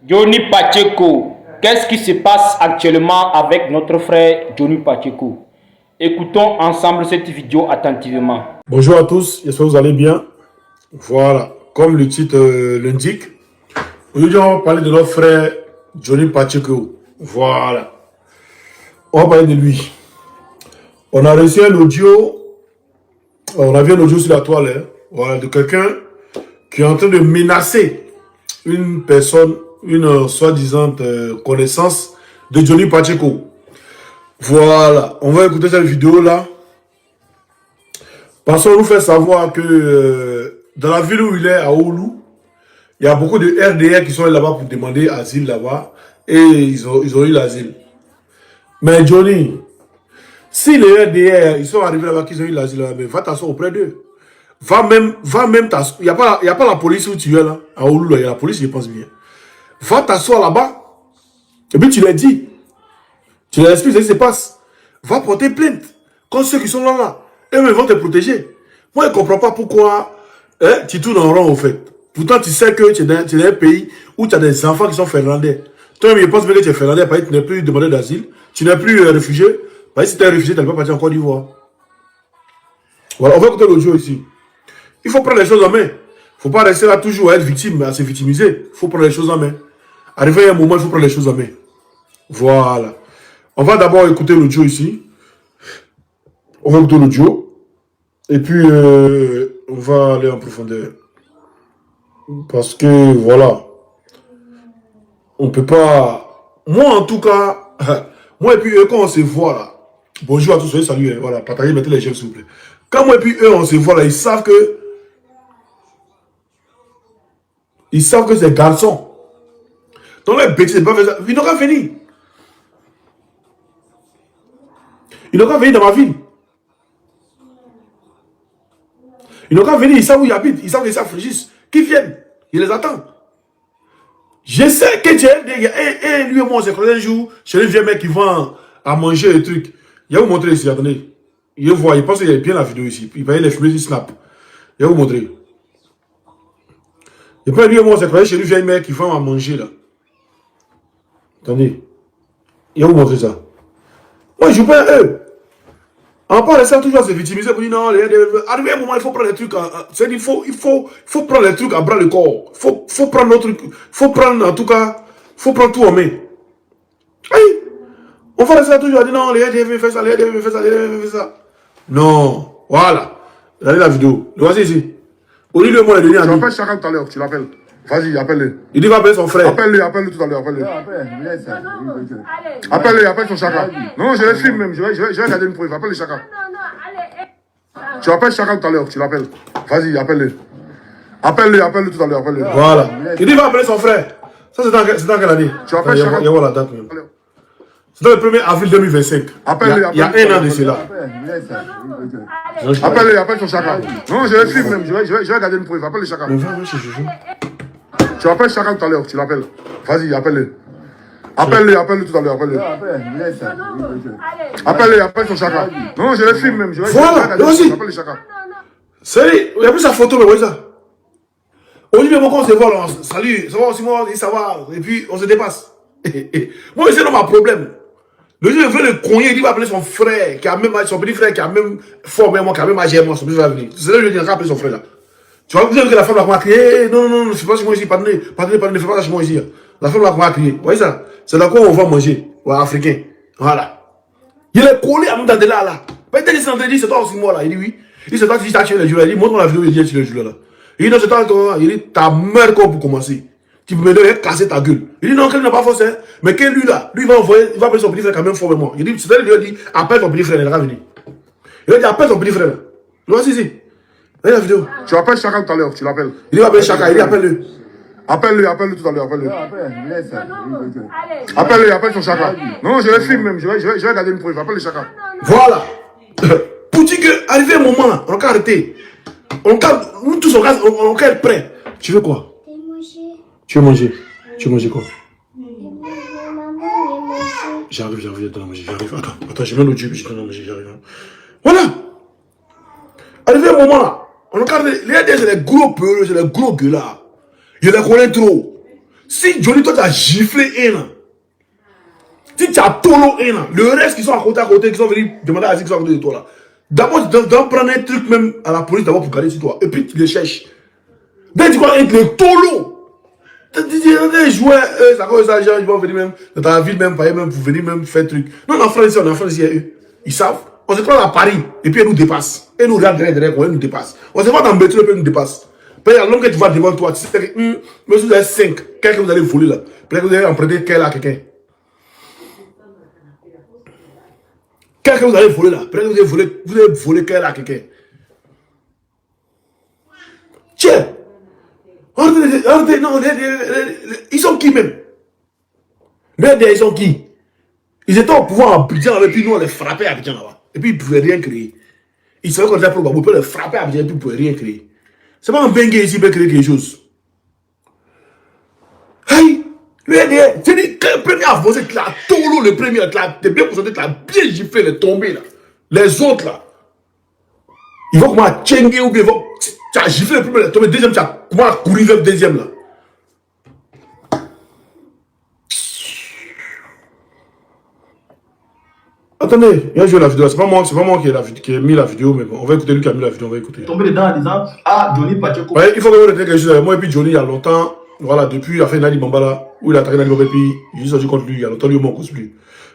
Johnny Pacheco, qu'est-ce qui se passe actuellement avec notre frère Johnny Pacheco? Écoutons ensemble cette vidéo attentivement. Bonjour à tous, j'espère que vous allez bien. Voilà, comme le titre l'indique, aujourd'hui on va parler de notre frère Johnny Pacheco. Voilà, on va parler de lui. On a reçu un audio, on a vu un audio sur la toile, hein, voilà, de quelqu'un qui est en train de menacer une personne, une soi-disant connaissance de Johnny Pacheco. Voilà, on va écouter cette vidéo-là. Parce qu'on nous fait savoir que dans la ville où il est, à Oulu, il y a beaucoup de RDR qui sont là-bas pour demander asile là-bas. Et ils ont eu l'asile. Mais Johnny, si les RDR, ils sont arrivés là-bas, qu'ils ont eu l'asile là-bas, va t'asseoir auprès d'eux. Va même t'asseoir. Il n'y a pas la police où tu es là. À Oulu, il y a la police, je pense bien. Va t'asseoir là-bas. Et puis tu leur dis. Tu leur expliques ce qui se passe. Va porter plainte. Quand ceux qui sont là, eux vont te protéger. Moi, je ne comprends pas pourquoi tu tournes en rond, au fait. Pourtant, tu sais que tu es dans un pays où tu as des enfants qui sont finlandais. Toi-même, je pense que tu es finlandais, parce que tu n'es plus demandeur d'asile, tu n'es plus réfugié. Parce que si tu es réfugié, tu n'es pas parti en Côte d'Ivoire. Voilà, on va écouter l'audio ici. Il faut prendre les choses en main. Il ne faut pas rester là toujours à être victime, à se victimiser. Il faut prendre les choses en main. Arrivé à un moment, il faut prendre les choses en main. Voilà. On va d'abord écouter l'audio ici. On va écouter l'audio. Et puis, on va aller en profondeur. Parce que, voilà. On ne peut pas... Moi, en tout cas... Moi et puis eux, quand on se voit là... Bonjour à tous, soyez salués. Voilà, partagez, mettez les j'aime, s'il vous plaît. Quand moi et puis eux, on se voit là, ils savent que... Ils savent que c'est garçon. Donc les bêtises, ils n'ont qu'à venir. Ils n'ont qu'à venir dans ma ville. Ils n'ont qu'à venir, ils savent où ils habitent, ils savent qu'ils savent Frégis. Qu'ils viennent, ils les attendent. Je sais que lui et moi, on s'est croisé un jour chez les vieux mecs qui vont à manger des trucs. Il va vous montrer ici, attendez. Il voit, il pense qu'il y a bien la vidéo ici. Il va y les filmer sur Snap. Il va vous montrer. Et puis lui et moi, on s'est croisé chez les vieux mecs qui vont à manger là. Attendez. Il va vous montrer ça. Moi, je joue pas à eux. On parle de ça toujours à se victimiser pour dire non, arrivé à un moment, il faut prendre les trucs. C'est-à-dire, il faut prendre les trucs à bras le corps. Il faut prendre nos trucs. Il faut prendre, en tout cas, il faut prendre tout en main. Aïe! On fait ça toujours à dire non, les RDV fait ça, les RDV fait ça, les RDV fait ça. Non, voilà. Regardez la vidéo. Le voici ici. Au lieu de moi, il est Tu appelles chacun tout à l'heure, tu l'appelles. Vas-y, appelle-le. Il dit va appeler son frère. Appelle-le tout à l'heure, appelle-le. Appelle-le, appelle son chacun. Non, je le filme même, je vais regarder une preuve. Appelle le chacun. Tu appelles chacun tout à l'heure, tu l'appelles. Vas-y, appelle-le. Appelle-le tout à l'heure, appelle-le. Voilà. Il dit va appeler son frère. Ça, c'est dans quelle année? Tu appelles chacun. Il y a la date même. C'est dans le 1er avril 2025. Appelle-le, il y a un an de cela. Appelle-le, appelle son chacun. Non, je le filme même, je vais regarder une preuve. Appelle le chacun. Tu appelles chacun tout à l'heure, tu l'appelles. Vas-y, appelle-le. Appelle-le tout à l'heure, appelle-le. Appelle-le, appelle son chacun. Non, je le filme même, je vais regarder une preuve. Appelle le chacun. C'est il y a plus sa photo, mais voyez ça. Au lieu de moi, quand on se voit, là, salut, ça va aussi, moi, ça va, et puis on se dépasse. Moi, c'est dans ma problème. Le jour où il veut le cogner, il va appeler son frère, qui a même, son petit frère, qui a même formé moi, qui a même âgé moi, son petit frère va venir. C'est là que je dis, il va appeler son frère là. Tu vas vous dire que la femme va crier, non, ne fais pas chez moi ici, pardonnez, ne fais pas ça chez moi ici. La femme va crier. Vous voyez ça? C'est là qu'on va manger, ouais, africain. Voilà. Il est collé à mon dade là. Peut-être qu'il s'est dit, c'est toi aussi moi là. Il dit oui. Il dit, c'est toi qui as tué les joueurs. Il dit, montre-moi la vidéo, il dit, tu as tué les joueurs là. Il dit, non, c'est toi, il dit, ta mère quoi pour commencer. Tu peux me donner casser ta gueule. Il dit non, qu'elle n'a pas forcé. Mais quel lui là, lui il va envoyer, il va appeler son petit frère quand même fort moi. Il dit, c'est-à-dire il dit, appelle ton petit frère, il va venir. Il a dit, appelle ton petit frère. Le voici ici. Regardez la vidéo. Tu appelles chacun tout à l'heure, tu l'appelles. Il va appeler chacun, il dit, appelle-le. Appelle-le tout à l'heure, appelle-le. Appelle-le, appelle son chacun. Non, je le filme même, je vais regarder une preuve. Appelle le chacun. Voilà. Pour dire que, arrivé un moment là, on va arrêter. Nous tous on va être prêts. Tu veux quoi? Tu veux manger? Tu veux manger quoi? J'arrive, je te manger, j'arrive. Attends, j'ai même l'autre je te manger, j'arrive. Voilà! Arrivé un moment là, on regarde, les RDS, c'est les gros peureux, c'est les gros gueulards. Je les connais trop. Si Johnny, toi, tu as giflé un an, si tu as tolo un an, le reste qui sont à côté, qui sont venus demander à Aziz qui sont à côté de toi là, d'abord, tu dois prendre un truc même à la police d'abord pour garder sur toi. Et puis, tu les cherches. Dès que tu vois un tolo, tu te dis, regardez, jouer, ça cause ça, ils vont venir même dans ta ville, même, payer même pour venir même faire truc. Non, en France, ils savent. On se croit à Paris, et puis ils nous dépassent. Ils nous regardent derrière, ils nous dépassent. On se voit dans le métro, et puis ils nous dépassent. Puis l'homme que tu vois devant toi, tu sais que, monsieur, vous avez 5, quelqu'un que vous allez voler là. Peut-être que vous allez emprunter quel à quelqu'un. Quelqu'un que vous allez voler là. Peut-être que vous allez voler quel à quelqu'un. Tiens! Regardez, non, ils sont qui même? Ils sont qui? Ils étaient au pouvoir à Abidjan, et puis nous on les frappait à Abidjan là-bas. Et puis ils ne pouvaient rien créer. Ils savaient qu'on était pour on peut les frapper à Abidjan, et puis ils ne pouvaient rien créer. C'est pas un bengue ici qui peut créer quelque chose. Hey! C'est dit que le premier avancé, tu l'as tolo, le premier, t'es bien concentré, tu l'as bien giflé, les tombés là. Les autres là. Ils vont comment à tchengue ou bien ils vont. Tu as giflé le premier, les tombés, le deuxième, tu as comment à courir vers le deuxième là. Attendez, il y a joué la vidéo, c'est pas moi qui ai mis la vidéo, mais bon, on va écouter lui qui a mis la vidéo, on va écouter. Tomber dedans en disant, ah, Johnny Pacheco. Ouais, il faut que vous retenez quelque chose avec moi et puis Johnny il y a longtemps, voilà, depuis la fin de Nali Bambala, où il a attaqué Nali Bambala, et puis il est sorti contre lui, il y a longtemps, lui, il m'en cause plus.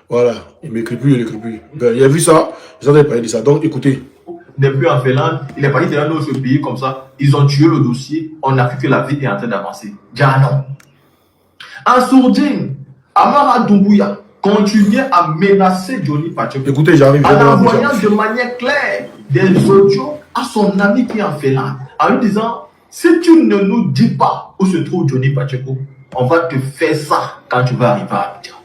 Voilà, il m'écrit plus, il n'écrit plus. Ben, il a vu ça, ils ont parlé de ça, donc écoutez. N'est plus en Finlande, il est parti dans notre pays comme ça, ils ont tué le dossier, on a cru que la vie est en train d'avancer. Déjà non. En sourdine, Amara Doumbouya continuait à menacer Johnny Pacheco. Écoutez, j'arrive. En envoyant de manière claire des audios à son ami qui est en Finlande, en lui disant, si tu ne nous dis pas où se trouve Johnny Pacheco, on va te faire ça quand tu vas arriver à Abidjan.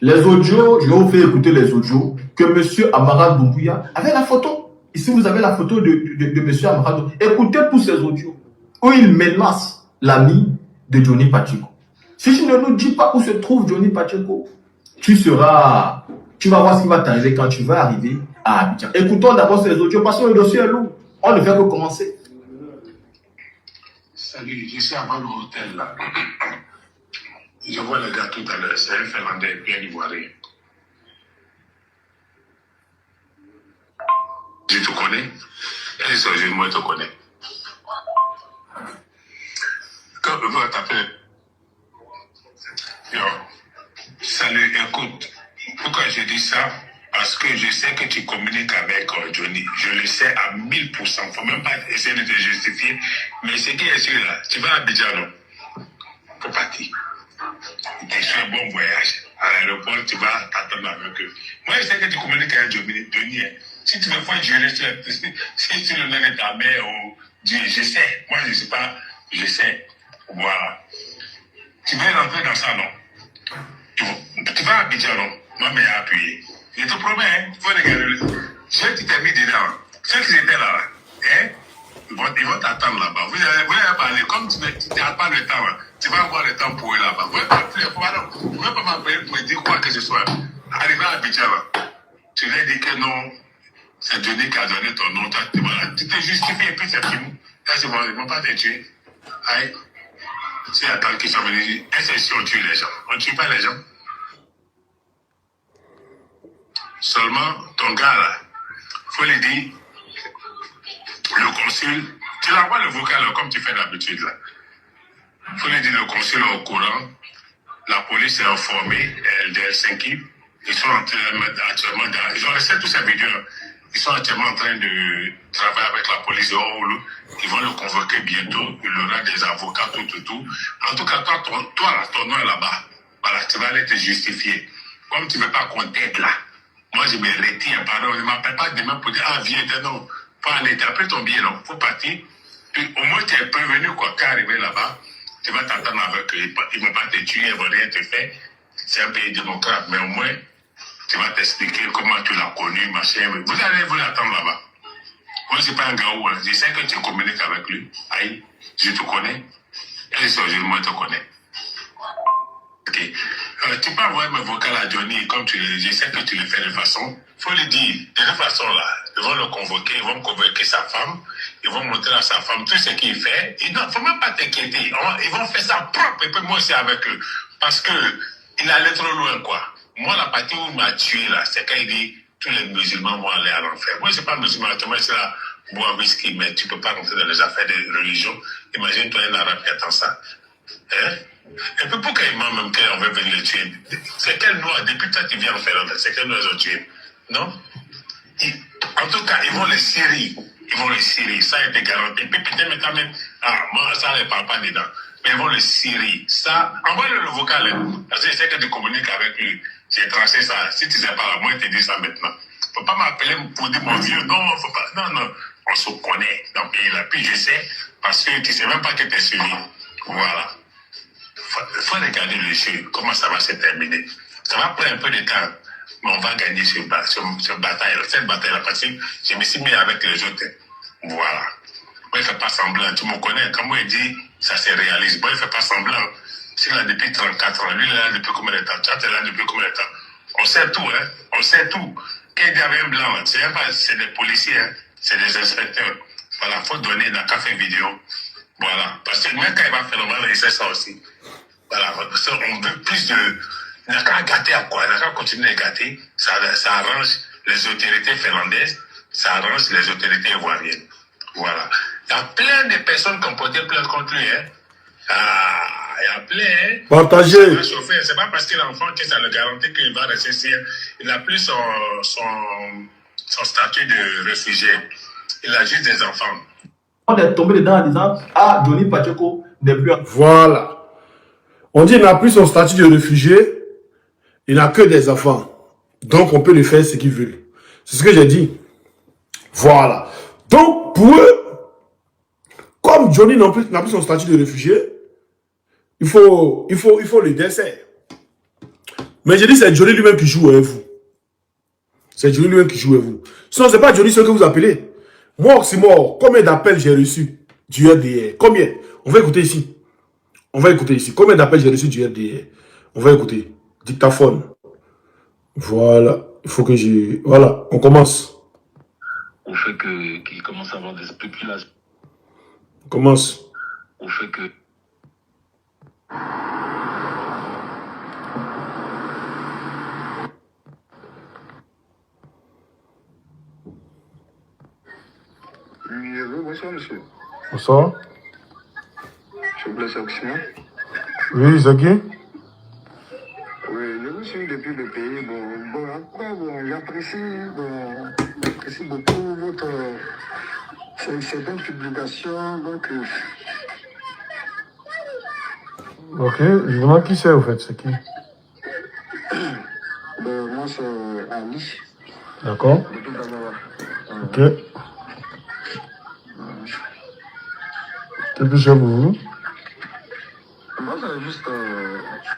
Les audios, je vais vous faire écouter les audios que M. Amara Doumbouya avait la photo. Ici, vous avez la photo de M. Amara Doumbouya. Écoutez tous ces audios où il menace l'ami de Johnny Pacheco. Si tu ne nous dis pas où se trouve Johnny Pacheco, tu vas voir ce qui va t'arriver quand tu vas arriver à Abidjan. Écoutons d'abord ces audios parce que le dossier est lourd. On ne fait que commencer. Salut, je suis avant l'hôtel là. Je vois le gars tout à l'heure, c'est un Finlandais bien ivoirien. Je te connais. Et ce jour, moi, je te connais. Quand je veux t'appeler. Yo, salut, écoute. Pourquoi je dis ça? Parce que je sais que tu communiques avec Johnny. Je le sais à 1000%. Il ne faut même pas essayer de te justifier. Mais ce qui est sûr là, tu vas à Abidjan, non? Faut partir. Tu fais un bon voyage. À l'aéroport, tu vas t'attendre avec eux. Moi, je sais que tu communiques avec Johnny. Si tu me fais jurer, si tu le donnes ta mère ou Dieu, je sais. Moi, je ne sais pas. Je sais. Voilà. Tu vas rentrer dans ça, non? Tu vas à Abidjan, non? Moi, mais appuyé. Je te promets, hein, il faut regarder. Ceux qui t'ont mis dedans, ceux qui étaient là, hein, ils vont t'attendre là-bas. Vous allez parler, comme tu n'as pas le temps, hein, tu vas avoir le temps pour eux là-bas. Vous ne pouvez pas m'appeler pour me dire quoi que ce soit. Arrivé à Abidjan, tu leur dis que non, c'est Johnny qui a donné ton nom. Tu te justifies et puis c'est fini. Là, c'est bon, ils ne vont pas te tuer. Aïe. C'est attendre qu'ils sont venus. Est-ce que si on tue les gens? On ne tue pas les gens. Seulement, ton gars là, il faut lui dire, le consul, tu l'envoies le vocal là, comme tu fais d'habitude là. Il faut lui dire, le consul est au courant, la police est informée de Helsinki, ils sont actuellement dans, ils ont laissé tous ces vidéos, ils sont actuellement en train de travailler avec la police de Oulu, ils vont le convoquer bientôt, il aura des avocats, tout. En tout cas, toi là, ton nom est là-bas, voilà, tu vas aller te justifier. Comme tu ne veux pas qu'on t'aide là. Moi, je me retire, pardon, ne m'appelle pas demain pour dire, ah, viens, non, faut aller, t'as pris ton billet, non, faut partir. Puis, au moins, tu es prévenu, quoi, qu'à arriver là-bas, tu vas t'attendre avec eux, ils ne vont pas te tuer, ils ne vont rien te faire. C'est un pays démocrate, mais au moins, tu vas t'expliquer comment tu l'as connu, machin. Vous allez vous l'attendre là-bas. Moi, je ne suis pas un gars où, je sais que tu communiques avec lui. Aïe, je te connais. Et ce jour, moi, je te connais. Ok. Tu peux envoyer mes vocales à Johnny, comme je sais que tu le fais de façon. Il faut lui dire, de toute façon là, ils vont le convoquer, ils vont convoquer sa femme, ils vont montrer à sa femme tout ce qu'il fait. Il ne faut même pas t'inquiéter. Ils vont faire ça propre et puis moi aussi avec eux. Parce que il allait trop loin, quoi. Moi, la partie où il m'a tué, là, c'est quand il dit tous les musulmans vont aller à l'enfer. Moi, je ne suis pas musulman, moi, je suis là, boire whisky, mais tu ne peux pas rentrer dans les affaires de religion. Imagine-toi un arabe qui attend ça. Hein? Et puis pourquoi il ment même qu'on veut venir le tuer? C'est quel noir, depuis toi tu viens en faire l'enfer, c'est quel noir ils ont tué? Non? En tout cas, ils vont les serrer. Ils vont les serrer. Ça a été garanti. Puis peut-être maintenant même, moi, ça ne parle pas dedans. Mais ils vont le serrer. Ça, envoie-le vocal. Parce que je sais que tu communiques avec lui. J'ai tracé ça. Si tu ne sais pas là, moi, je te dis ça maintenant. Il ne faut pas m'appeler pour dire mon vieux. Non, faut pas. Non. On se connaît dans le pays là. Puis je sais, parce que tu ne sais même pas que tu es suivi. Voilà. Il faut regarder le jeu. Comment ça va se terminer. Ça va prendre un peu de temps. Mais on va gagner cette bataille-là, parce que je me suis mis avec les autres. Voilà. Moi, il ne fait pas semblant. Tu me connais. Quand moi, il dit, ça se réalise. Moi, il ne fait pas semblant. Je suis là depuis 34 ans. Lui, il est là depuis combien de temps? Toi, tu es là depuis combien de temps? On sait tout, hein. On sait tout. Quand il y avait un blanc, c'est des policiers, hein. C'est des inspecteurs. Voilà. Il faut donner dans le café vidéo. Voilà. Parce que même quand il va faire le mal, il sait ça aussi. Voilà. Parce qu'on veut plus de... Il n'a qu'à gâter à quoi? Il n'a qu'à continuer à gâter. Ça arrange les autorités finlandaises, ça arrange les autorités ivoiriennes. Voilà. Il y a plein de personnes qui ont porté plainte contre lui. Hein. Il y a plein. Hein. Partagez. C'est pas parce qu'il est enfant que ça le garantit qu'il va rester ici. Il n'a plus son statut de réfugié. Il a juste des enfants. On est tombé dedans en disant, Johnny Pacheco n'est plus... Voilà. On dit qu'il n'a plus son statut de réfugié. Il n'a que des enfants. Donc, on peut lui faire ce qu'il veut. C'est ce que j'ai dit. Voilà. Donc, pour eux, comme Johnny n'a plus son statut de réfugié, il faut le décès. Mais j'ai dit, c'est Johnny lui-même qui joue avec vous. C'est Johnny lui-même qui joue avec vous. Sinon, ce n'est pas Johnny ce que vous appelez. Moi, c'est mort. Combien d'appels j'ai reçus du RDR? Combien? On va écouter ici. Combien d'appels j'ai reçus du RDR? On va écouter. Dictaphone. Voilà. Il faut que j'ai... Voilà. On commence. Au fait qu'il commence à avoir des spéculations. On commence. Au fait que... Oui, bonsoir, monsieur. Bonsoir. Je vous laisse auxiliaire. Oui, c'est qui? Oui, je vous suis depuis le pays. J'apprécie beaucoup votre bonne publication. Donc, Ok, je demande qui c'est au fait, c'est qui? moi, c'est Ali. D'accord. Depuis Gabara. Ok. Qu'est-ce que c'est pour vous? Moi, c'est juste...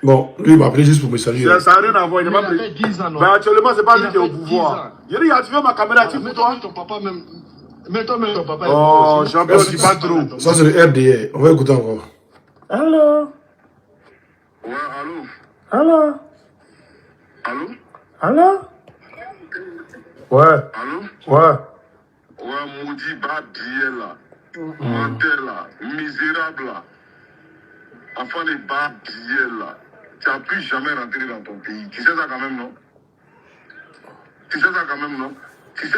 Bon, lui, il m'a appelé juste pour me saluer. Ça n'a rien à voir, il n'a pas pris. 10 ans, non? Ben, actuellement, c'est pas lui qui est au pouvoir. Il a activé ma caméra, tu pour toi? Ton papa même. Mais toi même, ton papa. Oh, champion, dis pas trop. Ça, c'est le RDR. On va écouter encore. Allô? Ouais, allô? Allô? Allô? Allô? Ouais. Allô? Ouais. Ouais, maudit bas billet là. Menteur là. Misérable là. Enfant des bas billets là. Tu n'as plus jamais rentré dans ton pays. Tu sais ça quand même, non? Tu sais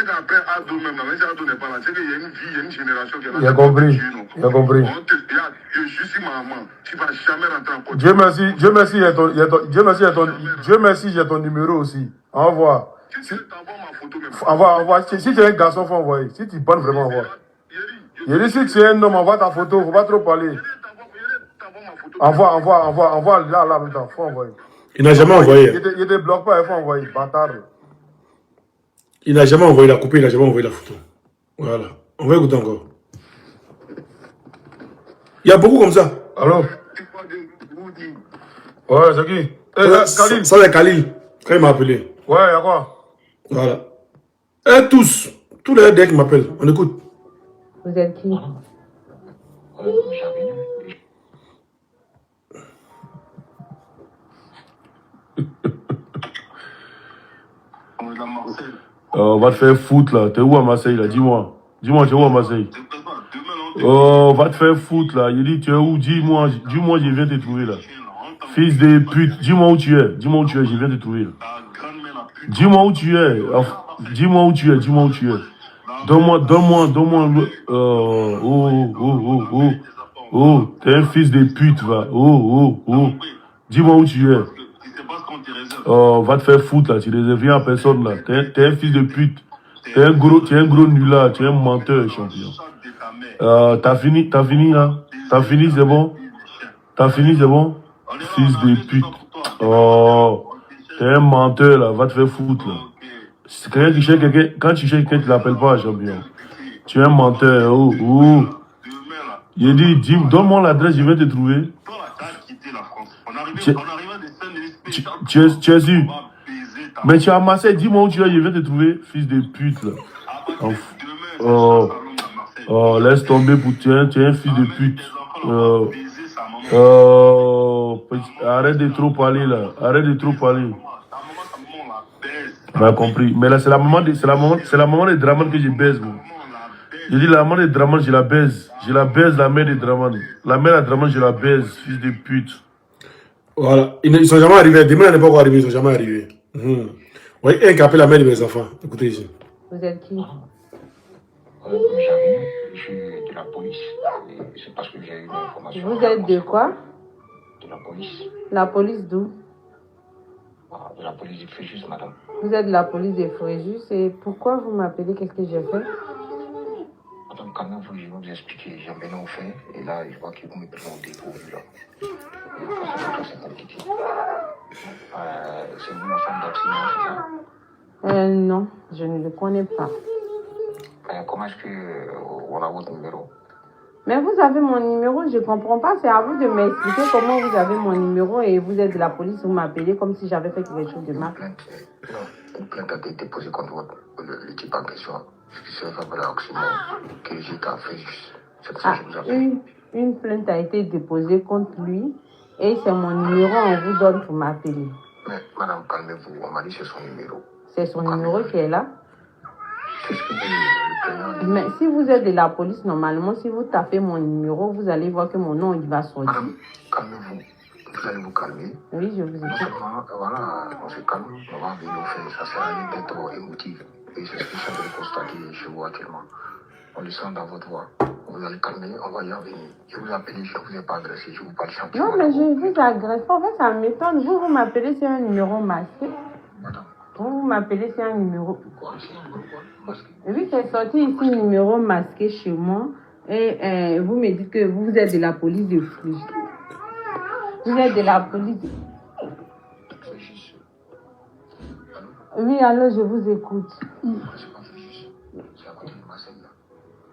qu'après Ado même, même si Ado n'est pas là, tu sais qu'il y a une vie, il y a une génération qui est là. Il a compris. Il a compris. Je suis maman. Tu ne vas jamais rentrer en Côte Dieu merci, j'ai ton numéro aussi. Envoie. Si tu t'envoies ma photo même. Envoie. Si tu es un garçon, faut envoyer. Si tu bannes vraiment, envoie. Yeri, si tu es un homme, envoie ta photo. Faut pas trop parler. Envoie là, maintenant. Faut envoyer. Il n'a jamais envoyé. Il ne bloque pas, il faut envoyer. Bâtard. Il n'a jamais envoyé la copie, il n'a jamais envoyé la photo. Voilà. On va écouter encore. Il y a beaucoup comme ça. Alors? Ouais, c'est qui? Khalil. Ça, c'est Khalil. Quand il m'a appelé. Ouais, il y a quoi? Voilà. Et tous les decks qui m'appellent. On écoute. Vous êtes qui? On va te faire foutre là. T'es où à Marseille là? Dis-moi. Dis-moi, t'es où à Marseille? Oh, va te faire foutre là. Il dit, tu es où? Dis-moi, je viens te trouver là. Fils de pute, dis-moi où tu es. Dis-moi où tu es, je viens te trouver là. Dis-moi où tu es. Dis-moi où tu es, dis-moi où tu es. Donne-moi. Oh, t'es un fils de pute, va. Oh. Dis-moi où tu es. Oh, va te faire foutre là, tu ne deviens à personne là. T'es un fils de pute. Tu es un gros nulard, tu es un menteur, champion. T'as fini là? T'as fini, c'est bon? Fils de pute. Oh, t'es un menteur là, va te faire foutre là. C'est quelqu'un qui cherche quelqu'un, quand tu cherches quelqu'un, tu l'appelles pas, champion. Tu es un menteur, oh. Il dit, donne-moi l'adresse, je vais te trouver. Tu es sûr? Mais tu as amassé, dis-moi où tu es, je vais te trouver, fils de pute là. Oh, laisse tomber pour toi, tu es un fils de pute. Arrête de trop parler là, On a compris. Mais là, c'est la maman de Draman que je baise, moi. Je dis la maman de Draman, je la baise. Je la baise, la mère de Draman. La mère de Draman, je la baise, fils de pute. Voilà. Ils ne sont jamais arrivés. Demain, ils n'est pas encore arrivé, ils ne sont jamais arrivés. Oui, un qui appelle la mère de mes enfants. Écoutez ici. Vous êtes qui? J'arrive, je suis de la police. C'est parce que j'ai eu l'information. Vous êtes de quoi? De la police. La police d'où? De la police de Fréjus, madame. Vous êtes de la police de Fréjus et pourquoi vous m'appelez? Qu'est-ce que j'ai fait? Madame, quand même, je vais vous expliquer. J'ai bien fait et là, je vois que vous me prenez au dépourvu là. C'est compliqué. C'est vous, ma femme d'accident, c'est ça? Non, je ne le connais pas. Comment est-ce qu'on a votre numéro? Mais vous avez mon numéro, je ne comprends pas. C'est à vous de m'expliquer comment vous avez mon numéro et vous êtes de la police, vous m'appelez comme si j'avais fait quelque chose de mal. Une plainte a été déposée contre le type en question. Ce qui se fait à Oxymore, que j'étais à Fréjus. C'est pour ça que je vous appelle. Une plainte a été déposée contre lui et c'est mon numéro, on vous donne pour m'appeler. Mais madame, calmez-vous, on m'a dit que c'est son numéro. C'est son numéro qui est là? C'est ce que le Mais si vous êtes de la police, normalement, si vous tapez mon numéro, vous allez voir que mon nom, il va sortir. Madame, calmez-vous. Vous allez vous calmer. Oui, je vous écoute. Voilà, on se calme, on va venir au fait. Ça sert à rien d'être émotif. Et c'est ce que je suis en train de constater chez vous actuellement. On le sent dans votre voix. Vous allez calmer, on va y en venir. Je vous appelle, je ne vous ai pas adressé, je vous parle champion. Non, mais je vous agresse pas. En fait, ça m'étonne. Vous m'appelez, c'est un numéro masqué. Madame. Vous m'appelez, c'est un numéro. Quoi? C'est un numéro quoi? Masqué. Oui, c'est sorti ici, numéro masqué chez moi. Et vous me dites que vous êtes de la police de Fréjus. Vous êtes de la police de... Oui, alors je vous écoute.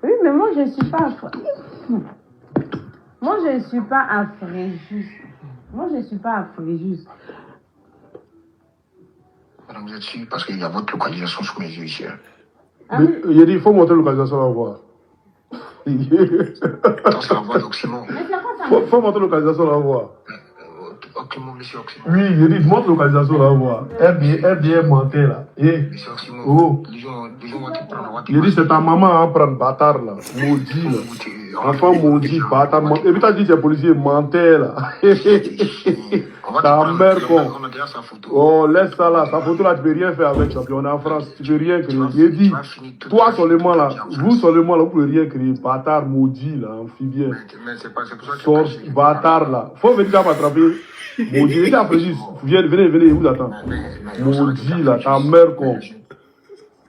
Oui, mais moi je ne suis pas à Fréjus. Moi je ne suis pas à Fréjus. Madame, vous êtes sûre parce qu'il y a votre localisation sous mes yeux ici. Ah, oui. Il a dit il faut montrer la localisation à voir. Attends, c'est la voix d'Oxymore. Faut montrer la localisation à voir. Oxymore, monsieur Oxymore. Oui, il dit montre la localisation à voir. Elle bien monté là. Monsieur Oxymore. Oh. Il dit c'est ta maman à prendre bâtard là. Maudit là. Enfant maudit, bâtard. Et puis t'as dit c'est policier menteur là. Ta mère con. Oh, laisse ça là. Sa photo là, tu peux rien faire avec, champion. On est en France, tu peux rien créer. Il dit, toi seulement là, vous seulement là, vous pouvez rien créer. Bâtard maudit là, amphibien. Sors, bâtard là. Faut venir m'attraper. Maudit, il est à Fréjus. Venez, vous attends. Maudit là, ta mère con.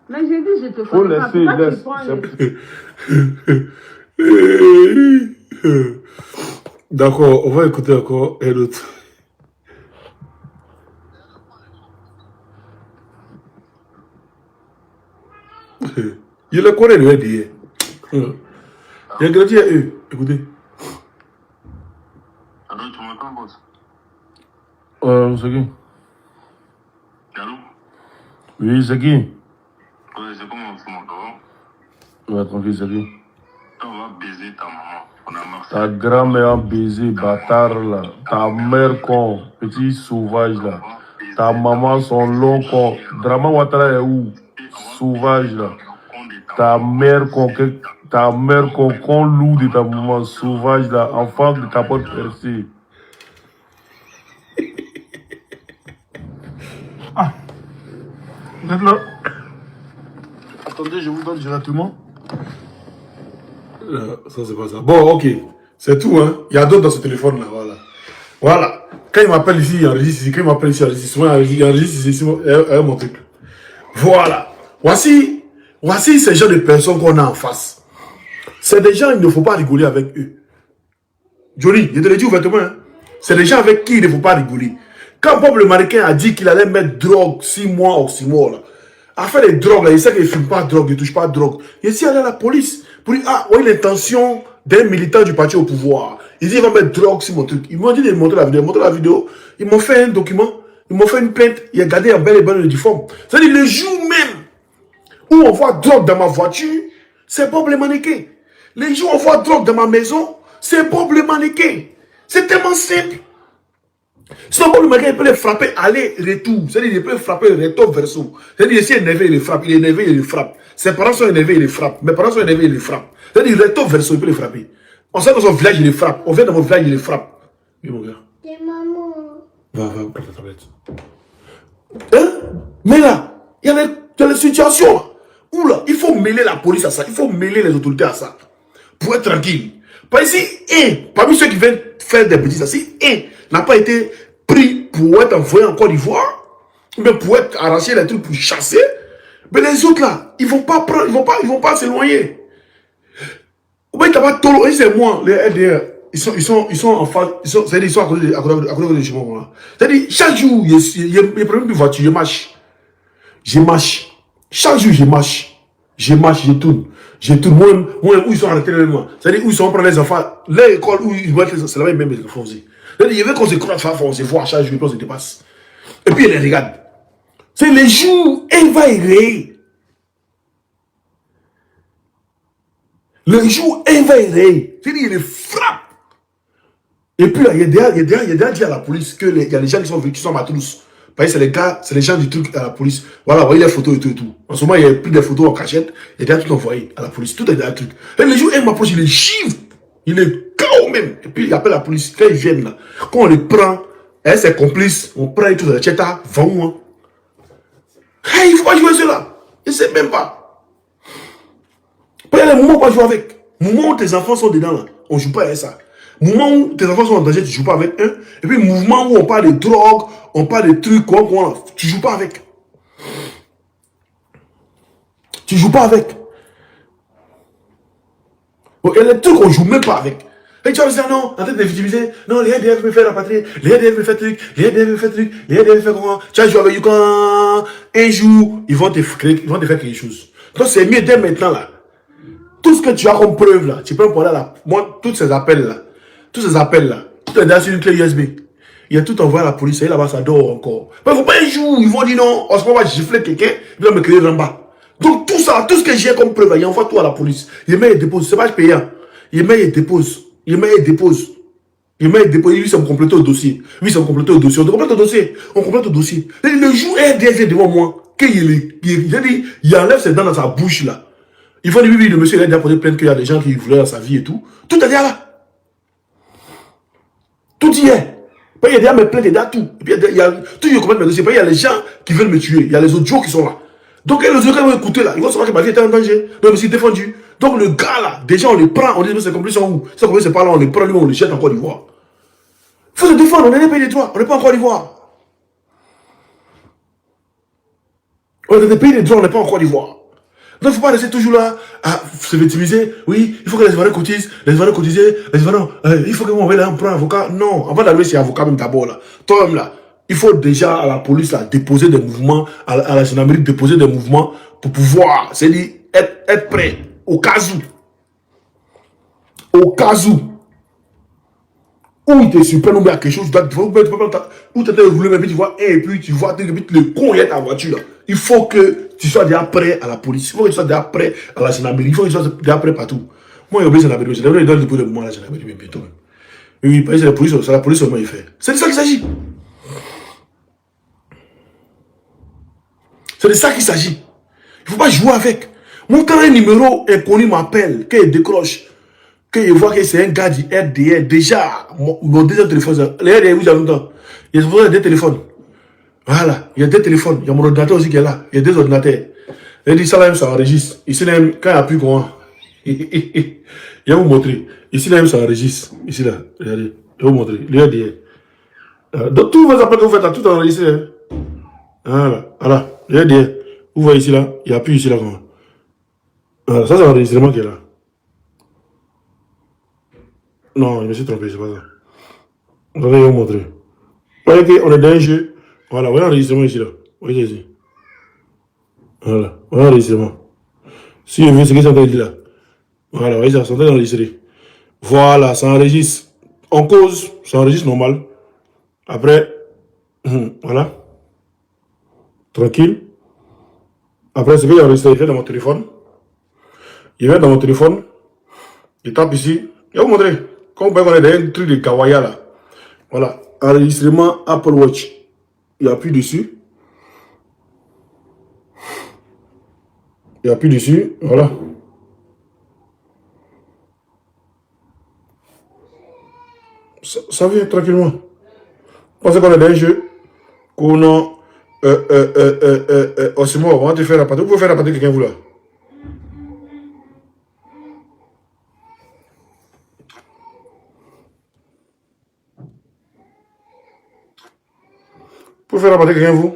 Mais j'ai dit, je te faut laisser, laisse. D'accord, on va écouter encore un autre. Il le connaît, lui, dit. Il a grandi à eux. Écoutez. Allô, tu m'entends, boss? C'est qui? Allô? Oui, c'est qui? Ouais, c'est comment tu m'entends? Ouais, tranquille, c'est qui? On va baiser ta maman. On a marché. Ta grand-mère a baisé, bâtard là. Ta mère con, petit sauvage là. Ta maman son long con. Drama Ouattara est où? Sauvage là. ta mère con loup de ta maman sauvage là, enfant de ta porte percée. Ah, vous êtes là? Attendez, je vous donne directement. Ça c'est pas ça. Bon, ok, c'est tout, hein. Il y a d'autres dans ce téléphone là, voilà. Voilà. Quand il m'appelle ici, il enregistre ici. Quand il m'appelle ici, il enregistre. Souvent, il enregistre ici, mon truc. Voilà. Voici ces gens de personnes qu'on a en face. C'est des gens, il ne faut pas rigoler avec eux. Johnny, je te le dis ouvertement, hein. C'est des gens avec qui il ne faut pas rigoler. Quand Bob le mannequin a dit qu'il allait mettre drogue 6 mois ou 6 mois, là, à faire des drogues, là, il sait qu'il ne fume pas de drogue, il ne touche pas de drogue. Il est allé à la police pour dire, ah, oui, l'intention d'un militant du parti au pouvoir. Il dit, il va mettre drogue sur mon truc. Ils m'ont dit de montrer la vidéo. Ils m'ont fait un document. Ils m'ont fait une plainte. Il a gardé un bel et bon uniforme. C'est-à-dire, le jour même où on voit drogue dans ma voiture, c'est Bob le mannequin. Les jours où on voit drogue dans ma maison, c'est Bob le mannequin. C'est tellement simple. Sinon, Bob le mannequin, il peut les frapper aller-retour. C'est-à-dire, il peut les frapper recto-verso. C'est-à-dire, s'il est énervé, il les frappe. Il est énervé, il les frappe. Ses parents sont énervés, il les frappe. Mes parents sont énervés, il les frappe. C'est-à-dire, recto-verso, il peut les frapper. On sait dans son village, il les frappe. On vient dans mon village, il les frappe. Oui, mon gars. C'est maman. Va, prends ta tablette. Hein? Mais là, il y a les situations là, où là, il faut mêler la police à ça. Il faut mêler les autorités à ça. Pour être tranquille. Parce que si parmi ceux qui viennent faire des bêtises, si n'a pas été pris pour être envoyé en Côte d'Ivoire, mais pour être arraché les trucs pour chasser, mais les autres là, ils vont pas prendre, ils vont pas s'éloigner. Mais t'as pas tolo, c'est moi, les LDR, ils sont en face, c'est-à-dire ils sont à côté de chez moi là. C'est-à-dire chaque jour, il y a un problème de voiture, je marche. Chaque jour, je marche, je tourne. Moi, où ils sont arrêtés le moi. C'est-à-dire où ils sont prendre les enfants, l'école où ils vont être, c'est là même qu'ils font aussi. C'est-à-dire, il y avait qu'on se croise, on se voit chaque jour, et puis on se dépasse. Et puis, ils les regardent. C'est les jours où elle va errer. Le jour où elle va errer. C'est-à-dire, il les frappe. Et puis là, il y a déjà dit à la police que il y a des gens qui sont matrousse. Parce que c'est les gars, c'est les gens du truc à la police. Voilà, voyez les photos et tout. En ce moment, il y a plus de photos en cachette. Il y a déjà tout envoyé à la police. Tout est dans le truc. Et les jours où elle m'approche, il les chive. Il les KO même. Et puis, il appelle la police. Quand ils viennent là, quand on les prend, elle, ses complices, on prend tout dans le tcheta, vends-moi. Hey, il ne faut pas jouer cela. Il ne sait même pas. Il y a des moments où on va jouer avec. Moment où tes enfants sont dedans là, on ne joue pas avec ça. Moment où tes enfants sont en danger, tu ne joues pas avec eux. Et puis, mouvement où on parle de drogue, on parle de trucs, tu ne joues pas avec. Tu ne joues pas avec. Bon, et les trucs, on ne joue même pas avec. Et tu vas me dire, non, en train de victimiser, non, les ADF me fait la patrie, les ADF me fait truc, les ADF me fait truc, les ADF me fait comment. Tu vas jouer avec Yukan, un jour, ils vont te faire quelque chose. Donc, c'est mieux dès maintenant là. Tout ce que tu as comme preuve là, tu peux me prendre là, moi, tous ces appels là, tout est dans une clé USB. Il y a tout envoyé à la police, et là-bas ça dort encore. Mais il ne faut pas un jour, ils vont dire non, on se va gifler quelqu'un, ils vont me créer en bas. Donc tout ça, tout ce que j'ai comme preuve, il envoie tout à la police. Il met et dépose, c'est pas payant. Il met et dépose. Lui, c'est compléter au dossier. On complète au dossier. Et le jour où RDF est devant moi, il enlève ses dents dans sa bouche là. Il faut dire, oui, le monsieur il a déjà porté plainte qu'il y a des gens qui voulaient dans sa vie et tout. Tout est déjà là. Tout y est. Il y a déjà mes plaintes, il y a tout. Et puis il y a tout, je commente mes dossiers. Il y a les gens qui veulent me tuer. Il y a les audios qui sont là. Donc les audios qui vont écouter là, ils vont savoir que ma vie était en danger. Donc je me suis défendu. Donc le gars là, déjà on les prend, on dit, c'est complices sont où? C'est complices, c'est pas là, on les prend, lui, on les jette en Côte d'Ivoire. Il faut se défendre, on est des pays des droits, on n'est pas en Côte d'Ivoire. On est des pays des droits, on n'est pas en Côte d'Ivoire. Donc il ne faut pas rester toujours là à se victimiser. Oui, il faut que les Ivoiriens cotisent, les Ivoiriens cotisent, les Ivoiriens, il faut que on va prendre un avocat. Non, avant d'aller chez avocat même d'abord là. Toi-même là, il faut déjà à la police là, déposer des mouvements, à la gendarmerie déposer des mouvements pour pouvoir, c'est-à-dire être prêt au cas où. Au cas où il te surprend ou bien quelque chose, ou tu t'es roulé, mais puis tu vois, et puis tu vois, le con est ta voiture là. Il faut que tu sois déjà prêt à la police, il faut que tu sois déjà prêt à la gendarmerie, il faut que tu sois déjà prêt partout. Moi, j'ai oublié la gendarmerie, je donne le moment à la gendarmerie, mais bientôt. Oui, parce que c'est la police seulement il fait. C'est de ça qu'il s'agit. C'est de ça qu'il s'agit. Il ne faut pas jouer avec. Moi, quand un numéro inconnu m'appelle, qu'il décroche, qu'il voit que c'est un gars du RDR, déjà, mon deuxième téléphone, les RDR, vous avez longtemps. Il y a des téléphones. Voilà, il y a des téléphones. Il y a mon ordinateur aussi qui est là. Il y a des ordinateurs. Il dit ça là, ça enregistre. Ici, là, quand il n'y a plus comment. Il va vous montrer. Ici, là, ça enregistre. Ici, là, regardez. Je vais vous montrer. Les RDR. Donc, tous vos appels que vous faites, là, tout enregistré. Hein. Voilà, voilà. Les RDR. Vous voyez ici, là, il n'y a plus ici, là, comment. Voilà, ça, c'est l'enregistrement qui est là. Non, je me suis trompé, c'est pas ça. Attendez, je vais vous montrer. Vous voyez qu'on est dans un jeu. Voilà, voilà l'enregistrement ici, là. Vous voyez ici. Voilà, voilà l'enregistrement. Si je veux ce qu'ils sont en train de dire là. Voilà, vous voyez ça, c'est en train d'enregistrer. Voilà, ça enregistre. En cause, ça enregistre normal. Après, voilà. Tranquille. Après, ce que j'ai enregistré, il fait dans mon téléphone. Il va dans mon téléphone. Il tape ici. Je vais vous montrer. Comme vous voyez, on est dans un truc de Kawaya là. Voilà. Enregistrement Apple Watch. Il appuie dessus. Il appuie dessus. Voilà. Ça vient tranquillement. Pensez qu'on est dans un jeu. Qu'on a. C'est moi, on va te faire la pâte. Vous pouvez faire la pâte de quelqu'un, vous là. Pour faire la partie quelqu'un, vous.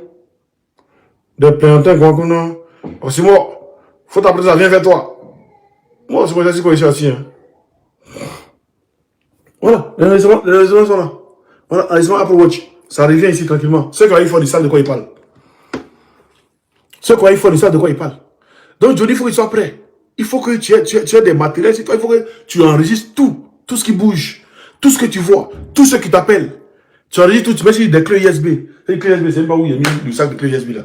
Des plantins, qu'on a. Oh, c'est moi. Faut t'appeler ça, viens vers toi. Moi, c'est moi, j'ai dit qu'on est assis. Hein. Voilà, les raisonnements sont là. Voilà, les raisonnements Apple Watch. Ça revient ici tranquillement. Ceux qui ont ils savent de quoi ils parlent. Ceux qui ont ils savent de quoi ils parlent. Donc, Johnny, il faut qu'il soit prêt. Il faut que tu aies des matériels. Il faut que tu enregistres tout. Tout ce qui bouge. Tout ce que tu vois. Tout ce qui t'appelle. Tu enregistres tout. Tu mets ici des clés USB. Les clés USB, c'est pas où il y a mis le sac de clés USB là.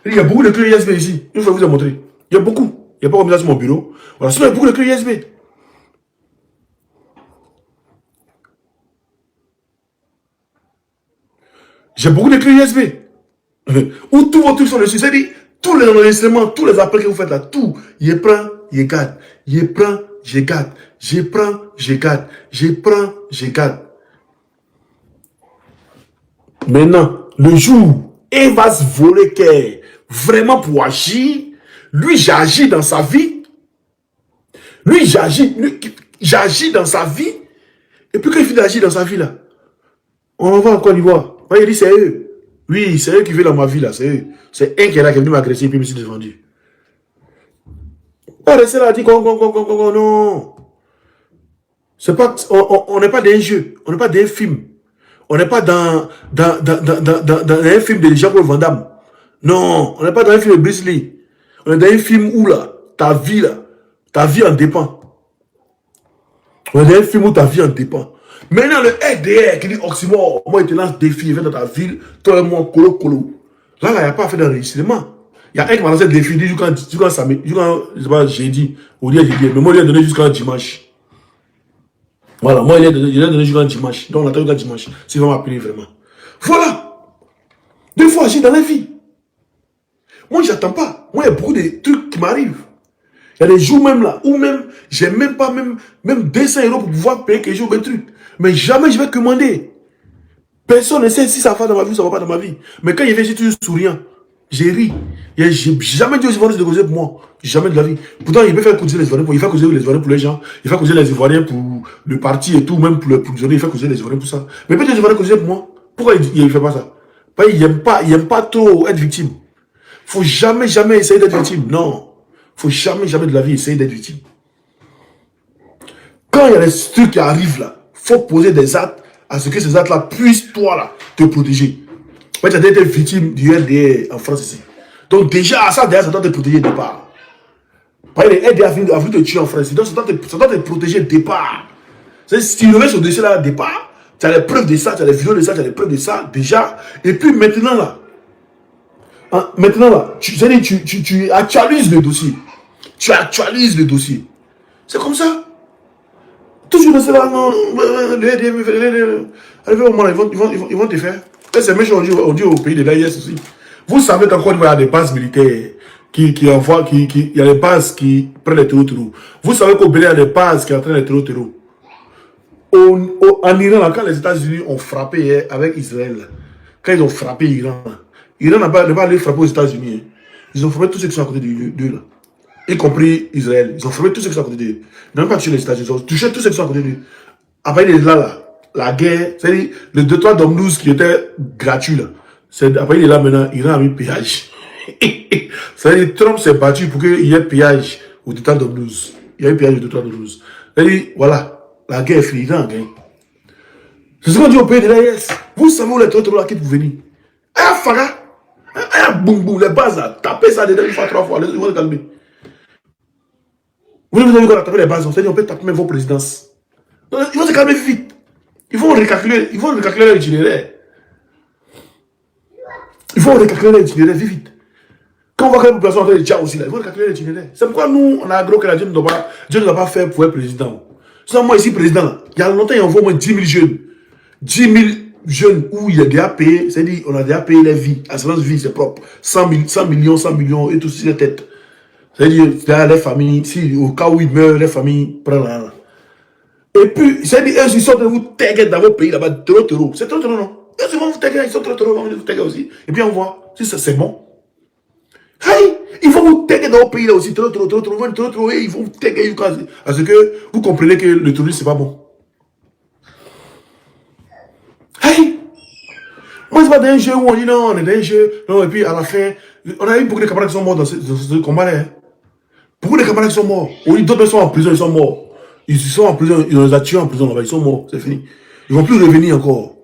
Il y a beaucoup de clés USB ici. Une fois, je vous ai montré. Il y a beaucoup. Il n'y a pas comme ça sur mon bureau. Voilà, sinon, il y a beaucoup de clés USB. J'ai beaucoup de clés USB. Où tous vos trucs sont dessus. C'est-à-dire, tous les enregistrements, tous les appels que vous faites là, tout, il prend, il garde. Il prend, je garde. Je prends, je garde. Je prends, je garde. Maintenant, le jour où il va se voler vraiment pour agir, lui, j'agis dans sa vie. Lui, j'agis dans sa vie. Et puis quand il finit d'agir dans sa vie là, on va en Côte d'Ivoire. Il dit, c'est eux. Oui, c'est eux qui vivent dans ma vie là, c'est eux. C'est un qui est là qui est venu m'agresser et puis il me s'est défendu. Pas rester là, dit non. C'est pas, on n'est pas dans un jeu, on n'est pas dans un film. On n'est pas dans un film de Jean-Claude Van Damme. Non, on n'est pas dans un film de Bruce Lee. On est dans un film où là, ta vie en dépend. On est dans un film où ta vie en dépend. Maintenant, le RDR qui dit Oxymore, moi, il te lance défi, il va dans ta ville, toi et moi, colo. Là, il n'y a pas fait d'enregistrement. Il y a un qui m'a lancé le défi, il dit jusqu'à jeudi, ou jeudi, mais moi, il a donné jusqu'à dimanche. Voilà, moi, il a donné jusqu'à dimanche. Donc, on attend jusqu'à dimanche. C'est vraiment appelé vraiment. Voilà. Deux fois, j'ai dans la vie. Moi, j'attends pas. Moi, il y a beaucoup de trucs qui m'arrivent. Il y a des jours même là, où même, j'ai même pas même 200 € pour pouvoir payer quelque chose, des trucs. Mais jamais je vais commander. Personne ne sait si ça va dans ma vie ou ça va pas dans ma vie. Mais quand il vient, je suis toujours souriant. J'ai ri. J'ai jamais dit aux Ivoiriens de causer pour moi. Jamais de la vie. Pourtant, il peut faire causer les Ivoiriens pour, il fait causer les Ivoiriens pour les gens. Il fait causer les Ivoiriens pour le parti et tout, même pour le prisonnier, il fait causer les Ivoiriens pour ça. Mais peut-être les Ivoiriens causer pour moi. Pourquoi il ne fait pas ça? Il n'aime pas trop être victime. Faut jamais essayer d'être victime. Non. Faut jamais de la vie essayer d'être victime. Quand il y a des trucs qui arrivent là, faut poser des actes à ce que ces actes là puissent toi là te protéger. Tu as été victime du RDA en France ici. Donc déjà, ça doit te protéger de départ. Par exemple, le RDA a voulu te tuer en France. Donc ça doit te protéger de départ. Si tu reviens sur ce dossier là de départ, tu as les preuves de ça, tu as les vidéos de ça, tu as les preuves de ça déjà. Et puis maintenant là, tu actualises le dossier. Tu actualises le dossier. C'est comme ça. Toujours de cela, non. Arrivé au moment, ils vont te faire. C'est même chose on dit au pays de l'AIS aussi. Vous savez qu'en Côte d'Ivoire, il y a des bases militaires. qui envoient, il y a les bases qui prennent les terreaux. Vous savez qu'au Bénin, il y a des bases qui entraînent les terreaux. En Iran, là, quand les États-Unis ont frappé avec Israël, quand ils ont frappé l'Iran, l'Iran n'a pas allé frapper aux États-Unis. Ils ont frappé tous ceux qui sont à côté d'eux, là. Y compris Israël. Ils ont frappé tous ceux qui sont à côté d'eux. Ils n'ont pas tué les États-Unis. Ils ont touché tous ceux qui sont à côté d'eux. Après, il est là, la guerre, c'est-à-dire le détroit d'Ormuz qui était gratuit, là. Après, il est là maintenant, Iran a mis péage. C'est-à-dire Trump s'est battu pour qu'il y ait péage au détroit d'Ormuz. Il y a eu péage au détroit d'Ormuz. C'est-à-dire, voilà. La guerre est finie, Iran gagne. C'est ce qu'on dit au pays de l'AES. Vous savez où les terroristes là qui pour venir. Ah, Farah. Ah, boum boum, les bases là. Tapez ça dedans une fois, 3 fois. Ils vont se calmer. Vous avez vu qu'on a tapé les bases. On s'est dit, on peut taper même vos présidences. Ils vont se calmer vite. Ils vont recalculer l'itinéraire. Il faut recalculer l'itinéraire vite. Quand on voit que la population est en train de aussi là, il faut recalculer l'itinéraire. C'est pourquoi nous, on a agro que Dieu ne doit pas faire pour être président. Sinon, moi, ici, président, il y a longtemps, il y a au moins 10 000 jeunes. 10 000 jeunes où il y a déjà payé, c'est-à-dire, on a déjà payé les vies. Assurance vie, c'est propre. 100 millions, et tout sur les têtes. C'est-à-dire, les familles, si au cas où ils meurent, les familles prennent la. Et puis, c'est-à-dire, ils sont en train de vous taguer dans vos pays là-bas, trop. C'est trop, non? Ils vont vous taguer, ils sont trop, on va vous taguer aussi. Et puis, on voit, si c'est bon. Hey, ils vont vous taguer dans vos pays là aussi, trop, et ils vont vous taguer. Parce que vous comprenez que le tourisme, c'est pas bon. Hey! Moi, c'est pas d'un jeu où on dit non, on est dans un jeu. Non, et puis à la fin, on a eu beaucoup de camarades qui sont morts dans ce combat-là. Hein. Beaucoup de camarades qui sont morts. Oui, d'autres sont en prison, ils sont morts. Ils sont en prison, ils les ont tués en prison là-bas, ils sont morts, c'est fini. Ils vont plus revenir encore.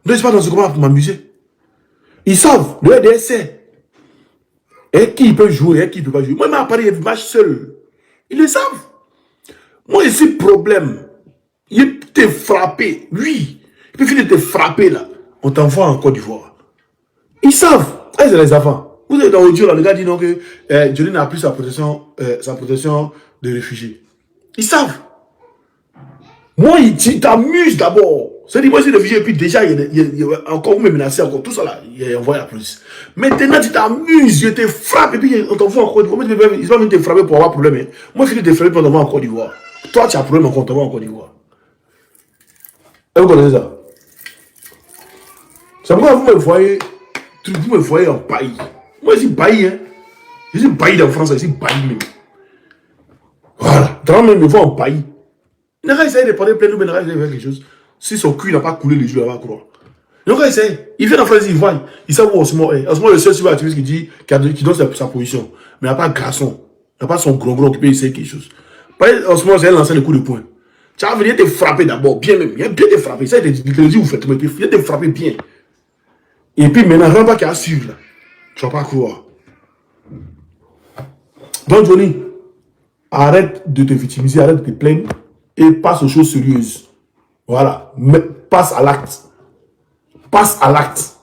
Donc, c'est pas dans ce combat pour m'amuser. Ils savent, le RDS sait. Et qui peut jouer, et qui ne peut pas jouer. Moi, à Paris, il match seul. Ils le savent. Moi, ici, problème. Il t'est frappé, lui. Il peut finir de te frapper là. On t'envoie en Côte d'Ivoire. Ils savent. Ah, c'est les enfants. Vous êtes dans l'audio là, le gars dit donc que Johnny n'a plus sa protection de réfugié. Ils savent. Moi, tu t'amuses d'abord. C'est-à-dire, moi, je suis réfugié, et puis déjà, il y a encore, vous me menacez encore, tout ça là, il a envoyé la police. Maintenant, tu t'amuses, je te frappe, et puis on t'envoie en Côte d'Ivoire. Ils ne vont pas venir te frapper pour avoir problème. Hein. Moi, je finis de te frapper pour t'envoyer en Côte d'Ivoire. Toi, tu as problème, on t'envoie en Côte d'Ivoire. Et vous connaissez ça? C'est pourquoi vous me voyez en bailli. Moi, je suis bailli, hein. Je suis bailli dans France, je suis bailli même. Voilà. Dans même, me voit en bailli. Il n'a qu'à essayer de prendre plein de mais il n'a qu'à essayer de faire quelque chose. Si son cul n'a pas coulé les jours, il va croire. Il n'a qu'à essayer. Il vient en France, il voit. Il sait où Osmo est. Osmo est le seul activiste qui dit, qui donne sa position. Mais il n'a pas de garçon. Il n'a pas son gros qui peut essayer quelque chose. Par exemple, Osmo, c'est lancer le coup de poing. Tu vas venir te frapper d'abord, bien même. Il y a bien te frapper. Ça, il te dit, vous faites, mais il vient te frapper bien. Et puis maintenant, il n'y a pas qu'à suivre. Là. Tu ne vas pas croire. Donc, Johnny, arrête de te victimiser, arrête de te plaindre et passe aux choses sérieuses. Voilà. Mais passe à l'acte. Passe à l'acte.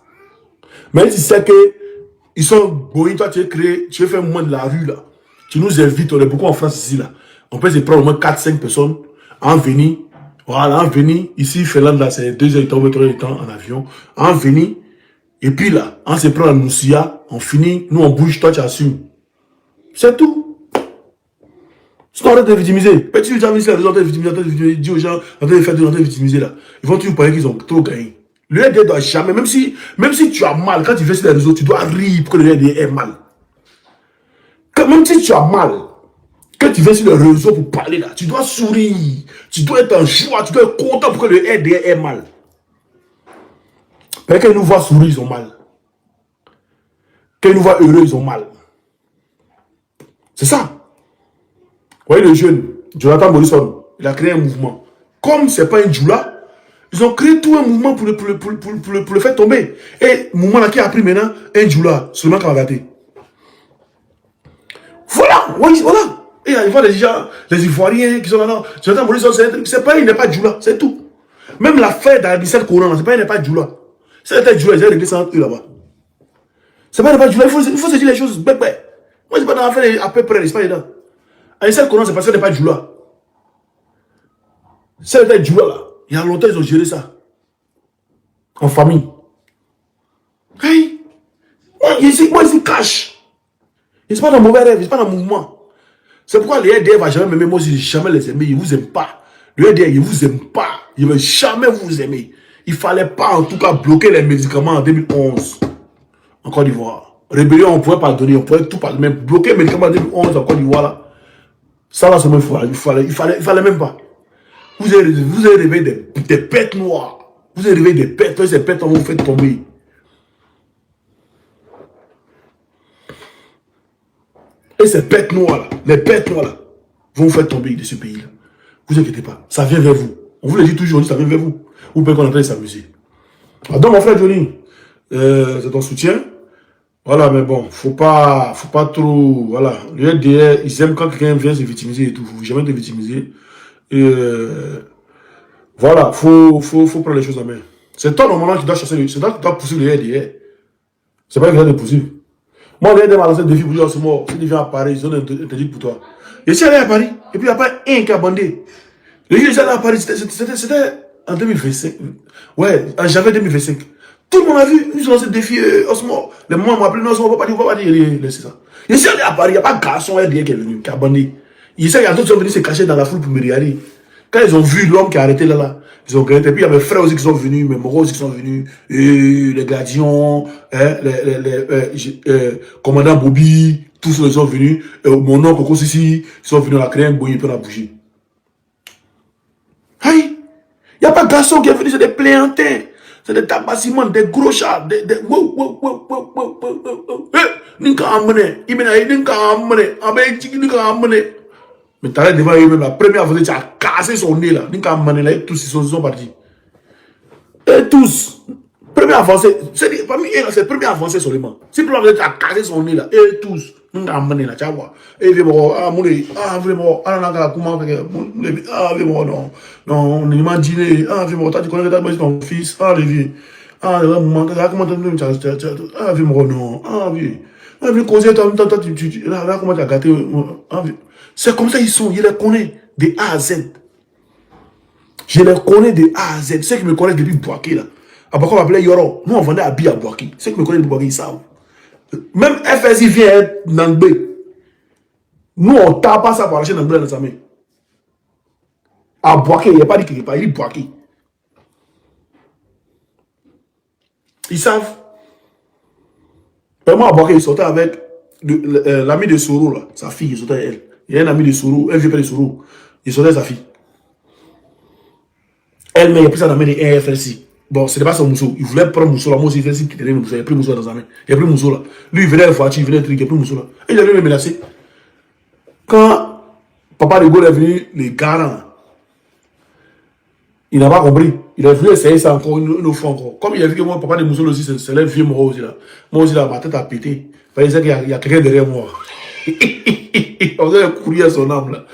Même si c'est que ils sont bourrés, toi, tu as fait un mouvement de la rue là. Tu nous invites, on est beaucoup en France ici là. On peut se prendre au moins 4-5 personnes en venir. Voilà, en venir. Ici, Finlande là, c'est 2 heures de temps en avion. En venir. Et puis là, on se prend la Moussia, on finit, nous on bouge, toi tu assumes. C'est tout. C'est arrête de victimiser. Petit gens ici, les gens de victimiser, dis aux gens, on va faire de victimiser là. Ils vont toujours parler qu'ils ont trop gagné. Le RDR doit jamais, même si tu as mal, quand tu fais sur les réseaux, tu dois rire pour que le RDR ait mal. Même si tu as mal, quand tu viens sur le réseau pour parler là, tu dois sourire, tu dois être en joie, tu dois être content pour que le RDR ait mal. Quand ils nous voient sourire, ils ont mal. Quand ils nous voient heureux, ils ont mal. C'est ça. Vous voyez le jeune, Jonathan Morrison, il a créé un mouvement. Comme ce n'est pas un djoula, ils ont créé tout un mouvement pour le faire tomber. Et le mouvement là qui a pris maintenant un djoula, seulement Kavagate. Voilà, oui, voilà. Et il y a des gens, les Ivoiriens qui sont là. Jonathan Morrison, c'est pas, il n'est pas djoula, c'est tout. Même l'affaire d'Adissel Coran, c'est pas, il n'est pas djoula. C'est un djoula, ils ont réglé ça entre eux là-bas. C'est pas djoula, il faut se dire les choses. Moi, c'est pas dans l'affaire à peu près, c'est pas dedans. Adissel Coran, c'est parce que ce n'est pas djoula. C'est un djoula là. Il y a longtemps, ils ont géré ça. En famille. Hey! Moi, ici, cache. Ils sont pas dans le mauvais rêve, ils sont pas dans le mouvement. C'est pourquoi les RDR va jamais m'aimer, moi aussi, jamais les aimer, ils vous aiment pas. Le RDR, ils vous aiment pas. Ils ne veulent jamais vous aimer. Il fallait pas, en tout cas, bloquer les médicaments en 2011. En Côte d'Ivoire. Rébellion, on ne pouvait pas donner, on pouvait tout parler. Mais bloquer les médicaments en 2011 en Côte d'Ivoire, là, ça là, seulement, il fallait même pas. Vous avez réveillé des bêtes noires. Vous avez réveillé des bêtes, ces bêtes, on vous fait tomber. Et ces bêtes noires là, les bêtes noires là, vont vous faire tomber de ce pays-là. Vous inquiétez pas, ça vient vers vous. On vous le dit toujours, ça vient vers vous. Vous pouvez qu'on est en train de s'amuser. Donc mon frère Johnny, c'est ton soutien. Voilà, mais bon, faut pas trop. Voilà, le RDR, ils aiment quand quelqu'un vient se victimiser et tout. Faut jamais te victimiser. Et voilà, faut prendre les choses en main. C'est toi normalement qui dois chasser, c'est toi qui dois poursuivre le RDR. C'est pas quelqu'un de poursuivre. Moi, le RDR m'a lancé un défi pour lui en ce moment. S'il vient à Paris, ils ont interdit pour toi. Et si elle est à Paris, et puis il n'y a pas un qui a bandé. Le jour où j'allais à Paris, c'était en 2025. Ouais, en janvier 2025. Tout le monde a vu, ils ont lancé le défi en ce moment. Les moments m'ont appelé, non, on ne va pas dire, c'est ça. Et si elle est à Paris, il n'y a pas de garçon RDR qui est venu, qui a bandé. Il y a d'autres qui sont venus se cacher dans la foule pour me regarder. Quand ils ont vu l'homme qui a arrêté là, ils ont regretté. Et puis il y a mes frères aussi qui sont venus, mes moraux aussi qui sont venus, les Gladions, commandant Bobby, tous ils sont venus. Mon oncle Coco Sissi, ils sont venus, on a créé un bouillie, puis on a bougé. Aïe! Il n'y a pas de garçon qui est venu, c'est des pléantins. C'est des tabassiments, des gros chats, mais t'arrêtes devant eux-mêmes, la première fois, tu as cassé son nez là. Tous ils sont partis. Et tous. Première avancée, parmi eux, c'est la première avancée seulement. Si tu as cassé son nez là, et tous. Nous avons amené là, tu vois. Et vraiment, vraiment, non, on imagine, vraiment, tu connais ton fils, vraiment, comment tu as gâté. C'est comme ça ils sont, je les connais de A à Z. Je les connais de A à Z. Ceux qui me connaissent depuis Bouaké là. Après on m'appelait Yoro. Nous on vendait habits à Bouaké. Ceux qui me connaissent de Bouaké, ils savent. Même FSI vient Nangbé. Nous on tape pas ça pour acheter Nangbé dans sa main. À Bouaké, il n'y a pas dit qu'il n'y a pas, il dit Bouaké. Ils savent. Vraiment à Bouaké, ils sortaient avec l'ami de Soro là, sa fille, il sortait avec elle. Il y a un ami de Sourou, un vieux père de Sourou. Il sortait sa fille. Elle, mais il a pris ça dans la main de FLC. Bon, ce n'était pas son mousseau. Il voulait prendre mousseau là. Moi aussi, FLC qui tenait le mousseau. Il n'y a plus mousseau dans sa main. Il n'y a plus mousseau là. Lui, il venait à voiture, il venait à truc, il n'y a plus mousseau là. Et il avait me menacé. Quand Papa de Gaulle est venu, les garants, il n'a pas compris. Il a voulu essayer ça encore une fois encore. Comme il a vu que moi, Papa de Mousseau aussi, c'est le vieux mort aussi là. Moi aussi là, ma tête a pété. Il disait qu'il y a quelqu'un derrière moi. On va courir à son âme là.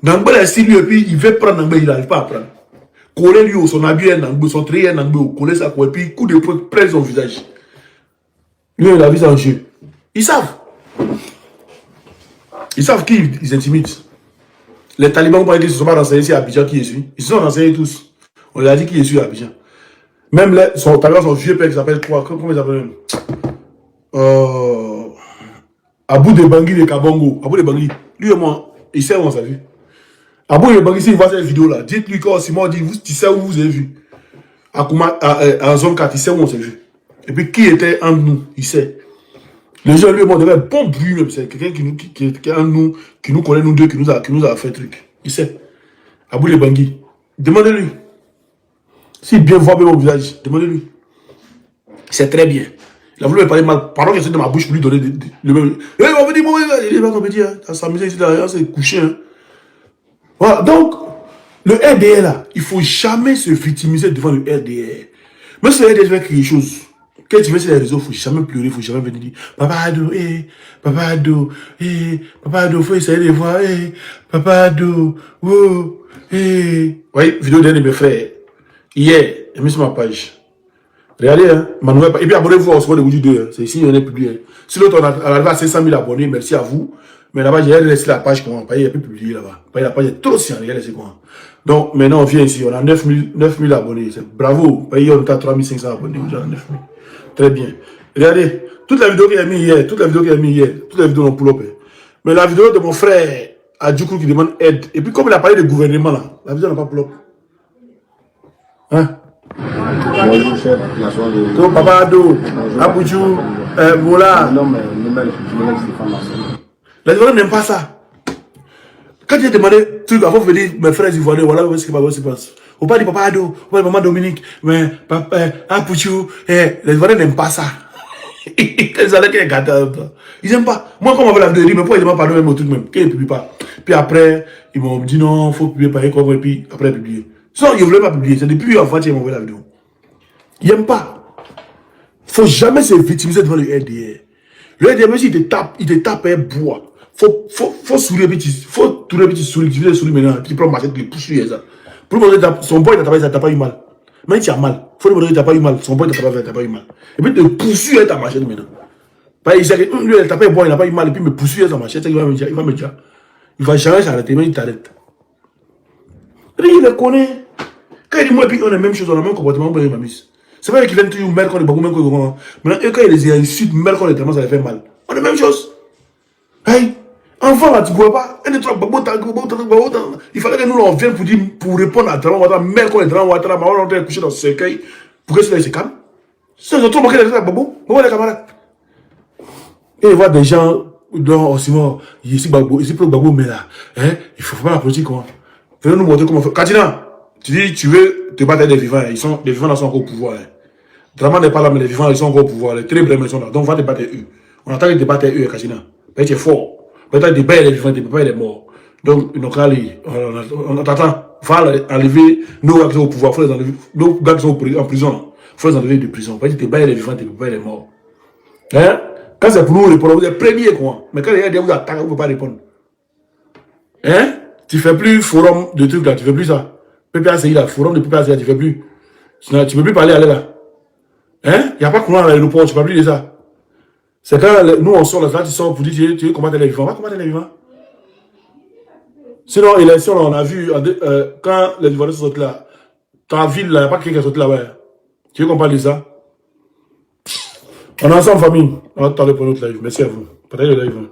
Nangbé est assis lui et puis il veut prendre Nangbé, il n'arrive pas à prendre. Coller lui au son habit Nangbé, son treillis Nangbé, coller ça et puis coup de poing près son visage. Lui il a vu ça en jeu. Ils savent. Ils savent qui ils intimident. Les talibans ont dit qu'ils ne se sont pas renseignés ici à Abidjan qui est celui. Ils se sont renseignés tous. On leur a dit qui est celui à Abidjan. Même son vieux père qui s'appelle quoi? Comment il s'appelle? Abou de Bangui de Kabongo. Abou de Bangui. Lui et moi, il sait où on s'est vu. Abou de Bangui, s'il voit cette vidéo là, dites-lui que Simon dit, tu sais où vous avez vu. En zone 4, il sait où on s'est vu. Et puis qui était entre nous, il sait. Les gens lui et moi, on avait un bon bruit même. C'est quelqu'un qui est entre nous, qui nous connaît nous deux, qui nous a fait truc. Il sait. Abou de Bangui. Demandez-lui. S'il bien voit bien mon visage, demandez-lui. C'est très bien. Il a voulu me parler mal. Pendant que j'étais dans ma bouche pour lui donner le même. Il va venir, il va compétir. Il va s'amuser ici derrière, c'est couché. Hein. Voilà. Donc, le RDR là, il ne faut jamais se victimiser devant le RDR. Même si le RDR fait quelque chose, quand tu vas sur les réseaux, il ne faut jamais pleurer, il ne faut jamais venir dire Papa Ado, Papa Ado, Papa Ado, il faut essayer de voir, Papa Ado, oh, Oui, vidéo d'un de mes frères. Hier, j'ai mis sur ma page. Regardez, hein, ma nouvelle page. Et puis abonnez-vous au sport de Woody 2. C'est ici, on est publié. Hein. Si l'autre, on a arrivé à 500 000 abonnés, merci à vous. Mais là-bas, j'ai laissé la page comment. Il n'y a plus publié là-bas. La page est trop sienne, laissé comment. Donc, maintenant, on vient ici, on a 9 000 abonnés. Bravo. On a 3 500 abonnés, on a 9 000. Très bien. Regardez, toute la vidéo qu'il a mis hier, toute la vidéo n'ont pull-up. Mais la vidéo de mon frère Adjoukou qui demande aide. Et puis comme il a parlé de gouvernement là, la vidéo n'a pas pull-up. Hein? Bonjour chef, la soirée de... Donc Papa Ado, Aboudjou, voilà. Non mais Les Ivoiriens n'aiment pas ça. Quand j'ai demandé, tu vas venir, mes frères Ivoiriens, voilà ce qui se passe. On parle de Papa Ado, on parle de Maman Dominique, mais Papa Aboudjou, les Ivoiriens n'aiment pas ça. Les Allemands qui est gâté. Ils n'aiment pas. Moi, quand on avait la vidéo, mais pourquoi ils ne m'ont pas donné même au truc même? Qu'ils ne publient pas. Puis après, ils m'ont dit non, il faut publier pareil comme et puis après publier. Sinon, ils ne voulaient pas publier. C'est depuis avant qu'ils m'ont envoyé la vidéo. Ils n'aiment pas. Il ne faut jamais se victimiser devant le RDR. Le RDR, même s'il te tape un bois, faut sourire, faut tourner petit sourire, tu veux sourire maintenant, tu prends ma machette, tu le pousses sur ça. Pour montrer son boy, il t'a pas eu mal. Mais tu as mal. Il faut lui montrer que tu n'as pas eu mal. Son boy, il t'a pas eu mal. Et puis, te poursuivre avec ta machette maintenant. Il sait que lui, il t'a pas eu bois, il n'a pas eu mal. Et puis, me poursuivre avec ta machette, il va me dire. Il va jamais s'arrêter, mais il t'arrête. Il le connaît. Quand il dit moi, et puis on a la même chose, on a le même comportement, on a ma mise. C'est pas qu'il vient toujours merde quand il est beaucoup, même quand maintenant, quand il les insulte, merde quand il est tellement, ça lui fait mal. On a la même chose. Hey, enfant là, tu ne vois pas. Il fallait que nous on vienne pour répondre à Drama, merde quand il est Drama, on est couché dans ce cercueil pour que cela se calme. C'est notre truc, les camarades. Et il voit des gens dans Osimo, ici pour Babou, mais là, il faut pas la politique, quoi. Venez nous montrer comment faire. Katina, tu dis, tu veux te battre avec des vivants, les vivants là sont encore au pouvoir. Drama n'est pas là, mais les vivants ils sont encore au pouvoir. Les très brèves sont là. Donc, va te battre avec eux. On attend de battre avec eux, Katina. Tu es fort. Peut-être des bails les vivants, des pas les morts. Donc, on t'attend. Va enlever nos gars qui sont au pouvoir. Faut les enlever. Nos gars qui sont en prison. Faut les enlever de prison. Peut-être des bails les vivants, des pas les morts. Hein? Quand c'est pour nous répondre, vous êtes premiers, quoi. Mais quand les gens vous attaquent, vous ne pouvez pas répondre. Hein? Tu ne fais plus forum de trucs là, tu ne fais plus ça. PPACI là, forum de PPACI là, tu ne fais plus. Tu ne peux plus parler, aller là. Hein? Il n'y a pas de courant à l'aéroport, tu ne peux plus de ça. C'est quand nous on sort là, tu sors pour dire tu veux combattre les vivants. Va combattre les vivants. Sinon, élection là, on a vu, quand les Ivoiriens sont sortis là, ta ville là, il n'y a pas quelqu'un qui est sorti là-bas. Tu veux qu'on parle de ça? On est ensemble, famille. On va parler pour notre live. Merci à vous. Partagez le live.